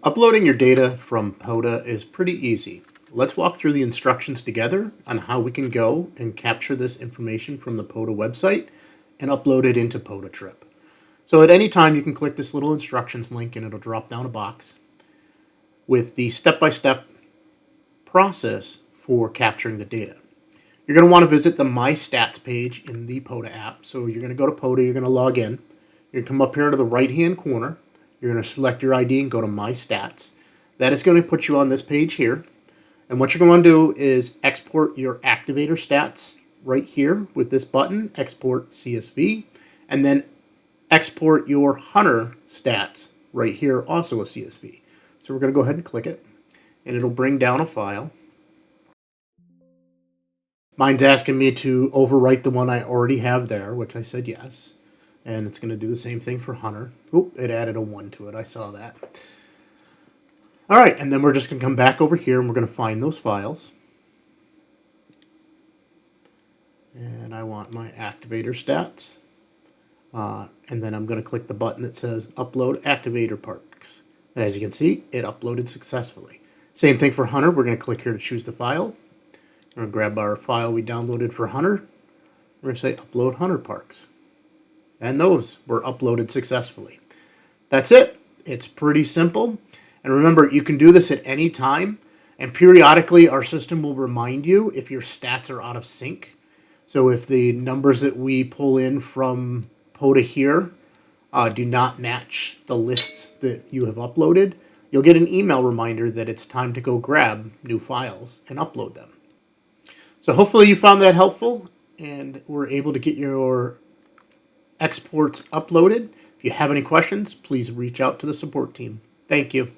Uploading your data from POTA is pretty easy. Let's walk through the instructions together on how we can go and capture this information from the POTA website and upload it into POTATrip. So at any time you can click this little instructions link and it'll drop down a box with the step-by-step process for capturing the data. You're going to want to visit the My Stats page in the POTA app. So you're going to go to POTA, you're going to log in. You're going to come up here to the right-hand corner. You're going to select your ID and go to My Stats. That is going to put you on this page here. And what you're going to do is export your Activator stats right here with this button, Export CSV, and then export your Hunter stats right here, also a CSV. So we're going to go ahead and click it, and it'll bring down a file. Mine's asking me to overwrite the one I already have there, which I said yes. And it's going to do the same thing for Hunter. Oop, it added a 1 to it. I saw that. All right, and then we're just going to come back over here and we're going to find those files. And I want my Activator stats. And then I'm going to click the button that says Upload Activator Parts. And as you can see, it uploaded successfully. Same thing for Hunter. We're going to click here to choose the file. We're going to grab our file we downloaded for Hunter. We're going to say Upload Hunter Parks. And those were uploaded successfully. That's it. It's pretty simple. And remember, you can do this at any time. And periodically, our system will remind you if your stats are out of sync. So if the numbers that we pull in from POTA here do not match the lists that you have uploaded, you'll get an email reminder that it's time to go grab new files and upload them. So hopefully you found that helpful and were able to get your exports uploaded. If you have any questions, please reach out to the support team. Thank you.